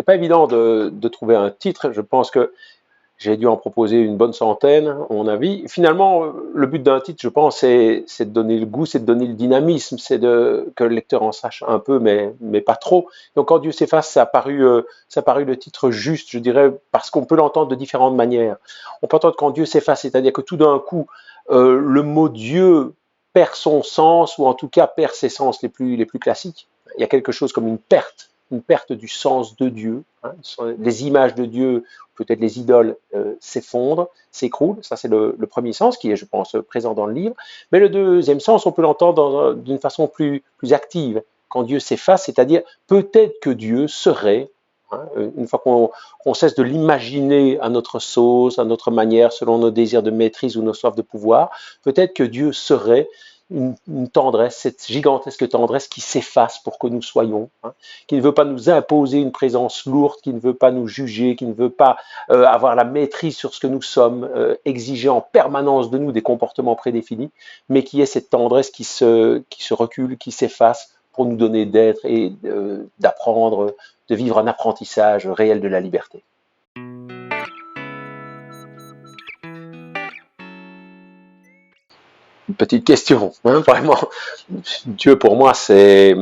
C'est pas évident de trouver un titre. Je pense que j'ai dû en proposer une bonne centaine, à mon avis. Finalement, le but d'un titre, je pense, c'est de donner le goût, c'est de donner le dynamisme, c'est que le lecteur en sache un peu, mais pas trop. Donc, quand Dieu s'efface, ça a paru le titre juste, je dirais, parce qu'on peut l'entendre de différentes manières. On peut entendre quand Dieu s'efface, c'est-à-dire que tout d'un coup, le mot Dieu perd son sens, ou en tout cas perd ses sens les plus classiques. Il y a quelque chose comme une perte du sens de Dieu. Hein. Les images de Dieu, peut-être les idoles, s'effondrent, s'écroulent. Ça, c'est le premier sens qui est, je pense, présent dans le livre. Mais le deuxième sens, on peut l'entendre d'une façon plus active. Quand Dieu s'efface, c'est-à-dire peut-être que Dieu serait, hein, une fois qu'on cesse de l'imaginer à notre sauce, à notre manière, selon nos désirs de maîtrise ou nos soifs de pouvoir, peut-être que Dieu serait une tendresse, cette gigantesque tendresse qui s'efface pour que nous soyons, hein, qui ne veut pas nous imposer une présence lourde, qui ne veut pas nous juger, qui ne veut pas avoir la maîtrise sur ce que nous sommes, exiger en permanence de nous des comportements prédéfinis, mais qui est cette tendresse qui se recule, qui s'efface pour nous donner d'être et d'apprendre, de vivre un apprentissage réel de la liberté. Une petite question, hein, vraiment. Dieu, pour moi, c'est...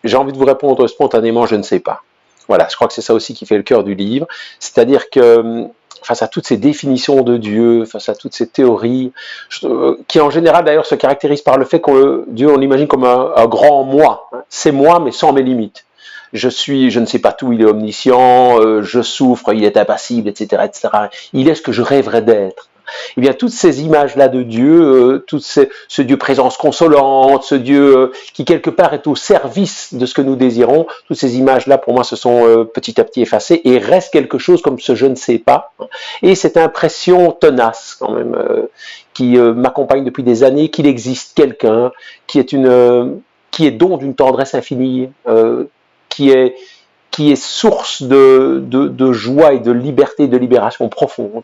J'ai envie de vous répondre spontanément, je ne sais pas. Voilà, je crois que c'est ça aussi qui fait le cœur du livre. C'est-à-dire que face à toutes ces définitions de Dieu, face à toutes ces théories, qui en général d'ailleurs se caractérisent par le fait que Dieu, on l'imagine comme un grand moi. Hein. C'est moi, mais sans mes limites. Je ne sais pas tout, il est omniscient, je souffre, il est impassible, etc., etc. Il est ce que je rêverais d'être. Eh bien, toutes ces images-là de Dieu, ce Dieu présence consolante, ce Dieu qui quelque part est au service de ce que nous désirons, toutes ces images-là, pour moi, se sont petit à petit effacées et reste quelque chose comme ce je ne sais pas. Et cette impression tenace, quand même, qui m'accompagne depuis des années, qu'il existe quelqu'un qui est don d'une tendresse infinie, qui est source de joie et de liberté, de libération profonde,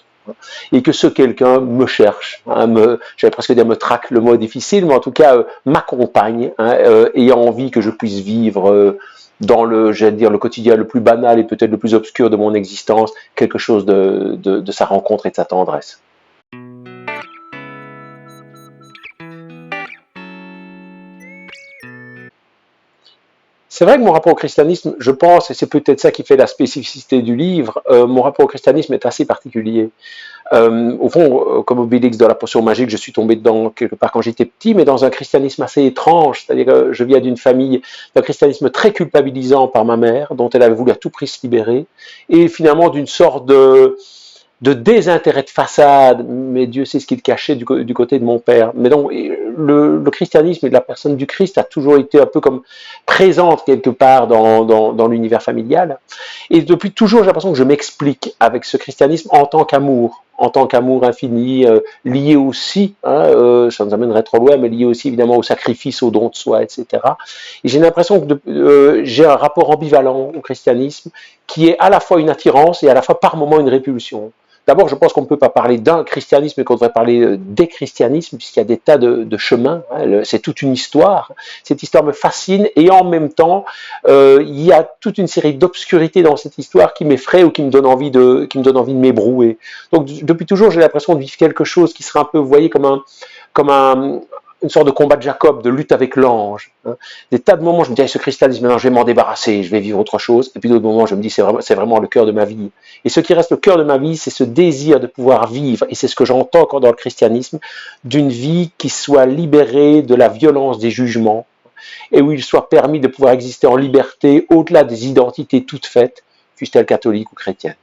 et que ce quelqu'un me cherche, hein, j'allais presque dire me traque, le mot est difficile, mais en tout cas m'accompagne, hein, ayant envie que je puisse vivre dans j'allais dire, le quotidien le plus banal et peut-être le plus obscur de mon existence, quelque chose de sa rencontre et de sa tendresse. C'est vrai que mon rapport au christianisme, je pense, et c'est peut-être ça qui fait la spécificité du livre, mon rapport au christianisme est assez particulier. Au fond, comme Obélix dans la potion magique, je suis tombé dedans quelque part quand j'étais petit, mais dans un christianisme assez étrange, c'est-à-dire que je viens d'une famille d'un christianisme très culpabilisant par ma mère, dont elle avait voulu à tout prix se libérer, et finalement d'une sorte de désintérêt de façade, mais Dieu sait ce qu'il cachait du côté de mon père. Mais donc, le christianisme et la personne du Christ a toujours été un peu comme présente quelque part dans l'univers familial. Et depuis toujours, j'ai l'impression que je m'explique avec ce christianisme en tant qu'amour infini, lié aussi, hein, ça nous amènerait trop loin, mais lié aussi évidemment au sacrifice, au don de soi, etc. Et j'ai l'impression que j'ai un rapport ambivalent au christianisme qui est à la fois une attirance et à la fois par moments une répulsion. D'abord, je pense qu'on ne peut pas parler d'un christianisme, mais qu'on devrait parler des christianismes, puisqu'il y a des tas de chemins, hein, c'est toute une histoire. Cette histoire me fascine, et en même temps, il y a toute une série d'obscurités dans cette histoire qui m'effraie ou qui me donne envie de m'ébrouer. Donc, depuis toujours, j'ai l'impression de vivre quelque chose qui serait un peu, vous voyez, comme une sorte de combat de Jacob, de lutte avec l'ange. Hein. Des tas de moments, je me dis, ce christianisme, maintenant, je vais m'en débarrasser, je vais vivre autre chose. Et puis d'autres moments, je me dis, c'est vraiment le cœur de ma vie. Et ce qui reste le cœur de ma vie, c'est ce désir de pouvoir vivre, et c'est ce que j'entends encore dans le christianisme, d'une vie qui soit libérée de la violence des jugements, et où il soit permis de pouvoir exister en liberté, au-delà des identités toutes faites, fussent-elles catholiques ou chrétiennes.